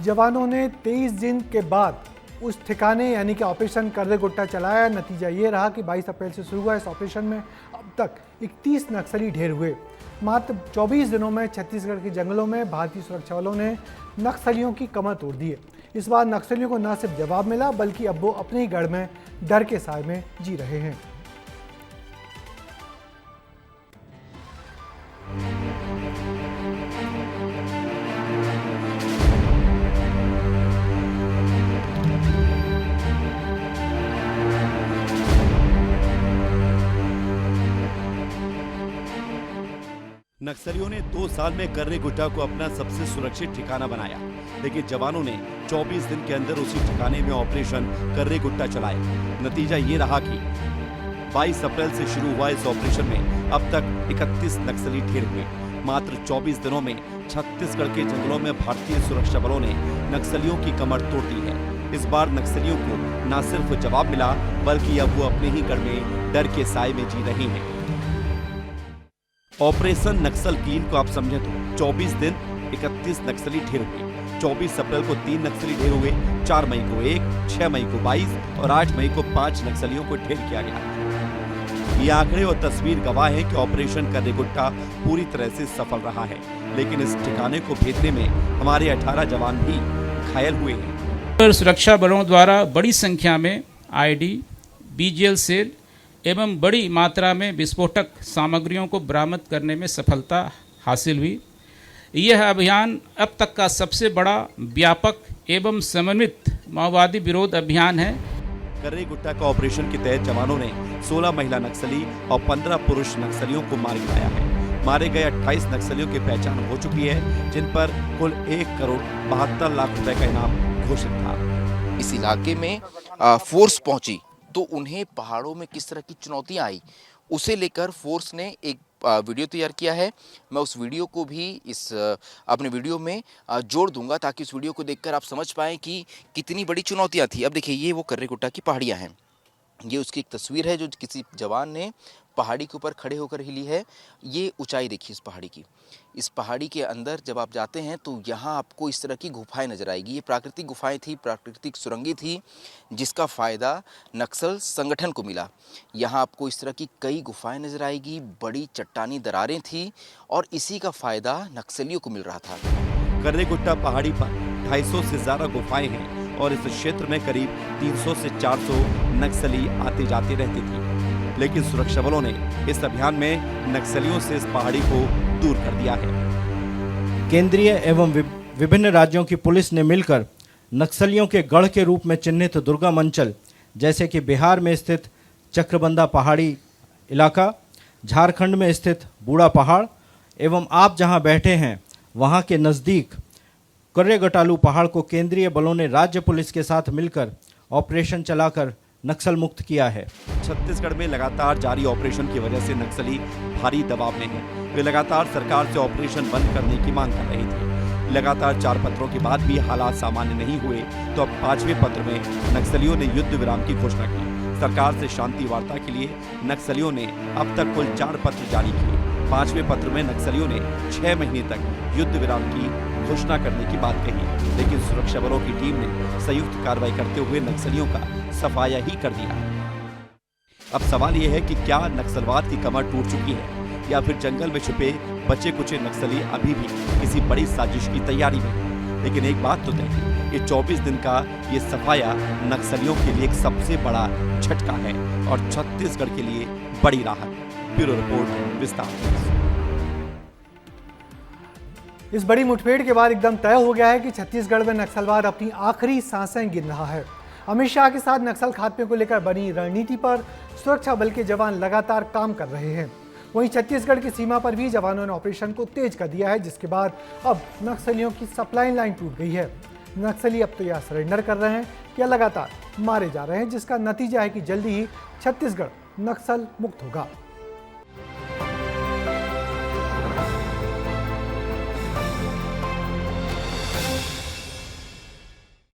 जवानों ने 23 दिन के बाद उस ठिकाने यानी कि ऑपरेशन कर्रे गुट्टा चलाया। नतीजा ये रहा कि 22 अप्रैल से शुरू हुआ इस ऑपरेशन में अब तक 31 नक्सली ढेर हुए। मात्र 24 दिनों में छत्तीसगढ़ के जंगलों में भारतीय सुरक्षा बलों ने नक्सलियों की कमर तोड़ दी है। इस बार नक्सलियों को न सिर्फ जवाब मिला बल्कि अब वो अपने ही गढ़ में डर के साए में जी रहे हैं। नक्सलियों ने 2 साल में कर्रे गुट्टा को अपना सबसे सुरक्षित ठिकाना बनाया, लेकिन जवानों ने 24 दिन के अंदर उसी ठिकाने में ऑपरेशन कर्रे गुट्टा चलाया। नतीजा ये रहा कि 22 अप्रैल से शुरू हुआ इस ऑपरेशन में अब तक 31 नक्सली ढेर हुए। मात्र 24 दिनों में छत्तीसगढ़ के जंगलों में भारतीय सुरक्षा बलों ने नक्सलियों की कमर तोड़ दी है। इस बार नक्सलियों को न सिर्फ जवाब मिला बल्कि अब वो अपने ही गढ़ में डर के साए में जी रहे हैं। ऑपरेशन नक्सल क्लीन को आप समझें तो 24 दिन 31 नक्सली ढेर हुए। 24 अप्रैल को 3 नक्सली ढेर हुए, 4 मई को 1, 6 मई को 22 और 8 मई को 5 नक्सलियों को ढेर किया गया। ये आंकड़े और तस्वीर गवाह है कि ऑपरेशन कर्रे गुट्टा पूरी तरह से सफल रहा है, लेकिन इस ठिकाने को भेदने में हमारे 18 जवान भी घायल हुए हैं। सुरक्षा बलों द्वारा बड़ी संख्या में आईडी, बीजीएल सेल एवं बड़ी मात्रा में विस्फोटक सामग्रियों को बरामद करने में सफलता हासिल हुई। यह अभियान अब तक का सबसे बड़ा व्यापक एवं समन्वित माओवादी विरोध अभियान है। कर्रे गुट्टा का ऑपरेशन के तहत जवानों ने 16 महिला नक्सली और 15 पुरुष नक्सलियों को मार गिराया है। मारे गए 28 नक्सलियों की पहचान हो चुकी है, जिन पर कुल 1 करोड़ 72 लाख रुपए का इनाम घोषित था। इस इलाके में फोर्स पहुंची तो उन्हें पहाड़ों में किस तरह की चुनौतियां आई, उसे लेकर फोर्स ने एक वीडियो तैयार किया है। मैं उस वीडियो को भी इस अपने वीडियो में जोड़ दूंगा ताकि उस वीडियो को देखकर आप समझ पाएं कि कितनी बड़ी चुनौतियां थी। अब देखिए, ये वो कर्रे गुट्टा की पहाड़ियां हैं। ये उसकी एक तस्वीर है जो किसी जवान ने पहाड़ी के ऊपर खड़े होकर ही ली है। ये ऊंचाई देखिए इस पहाड़ी की। इस पहाड़ी के अंदर जब आप जाते हैं तो यहाँ आपको इस तरह की गुफाएं नजर आएगी। ये प्राकृतिक गुफाएं थी, प्राकृतिक सुरंगें थी, जिसका फ़ायदा नक्सल संगठन को मिला। यहाँ आपको इस तरह की कई गुफाएं नजर आएगी, बड़ी चट्टानी दरारें थी और इसी का फ़ायदा नक्सलियों को मिल रहा था। कर्रे गुट्टा पहाड़ी पर 250 से ज़्यादा गुफाएं हैं और इस क्षेत्र में करीब 300 से 400 नक्सली आते जाते रहते थे, लेकिन सुरक्षा बलों ने इस अभियान में नक्सलियों से इस पहाड़ी को दूर कर दिया है। केंद्रीय एवं विभिन्न राज्यों की पुलिस ने मिलकर नक्सलियों के गढ़ के रूप में चिन्हित दुर्गम अंचल जैसे कि बिहार में स्थित चक्रबंदा पहाड़ी इलाका, झारखंड में स्थित बूढ़ा पहाड़ एवं आप जहां बैठे हैं वहां के नज़दीक कर्रे गटालू पहाड़ को केंद्रीय बलों ने राज्य पुलिस के साथ मिलकर ऑपरेशन चलाकर नक्सल मुक्त किया है। छत्तीसगढ़ में लगातार जारी ऑपरेशन की वजह से नक्सली भारी दबाव में हैं। वे लगातार सरकार से ऑपरेशन बंद करने की मांग कर रहे थे। लगातार 4 पत्रों के बाद भी हालात सामान्य नहीं हुए तो अब 5वें पत्र में नक्सलियों ने युद्ध विराम की घोषणा की। सरकार से शांति वार्ता के लिए नक्सलियों ने अब तक कुल 4 पत्र जारी किए। 5वें पत्र में नक्सलियों ने 6 महीने तक युद्ध विराम की घोषणा करने की बात कही, लेकिन सुरक्षा बलों की टीम ने संयुक्त कार्रवाई करते हुए नक्सलियों का सफाया ही कर दिया। अब सवाल यह है कि क्या नक्सलवाद की कमर टूट चुकी है या फिर जंगल में छुपे बचे कुचे नक्सली अभी भी किसी बड़ी साजिश की तैयारी में। लेकिन एक बात तो तय है, ये 24 दिन का ये सफाया नक्सलियों के लिए एक सबसे बड़ा झटका है और छत्तीसगढ़ के लिए बड़ी राहत। ब्यूरो रिपोर्ट, विस्तार। इस बड़ी मुठभेड़ के बाद एकदम तय हो गया है कि छत्तीसगढ़ में नक्सलवाद अपनी आखिरी सांसें गिन रहा है। अमित शाह के साथ नक्सल खात्मे को लेकर बनी रणनीति पर सुरक्षा बल के जवान लगातार काम कर रहे हैं। वहीं छत्तीसगढ़ की सीमा पर भी जवानों ने ऑपरेशन को तेज कर दिया है, जिसके बाद अब नक्सलियों की सप्लाई लाइन टूट गई है। नक्सली अब तो यह सरेंडर कर रहे हैं या लगातार मारे जा रहे हैं, जिसका नतीजा है कि जल्दी ही छत्तीसगढ़ नक्सल मुक्त होगा।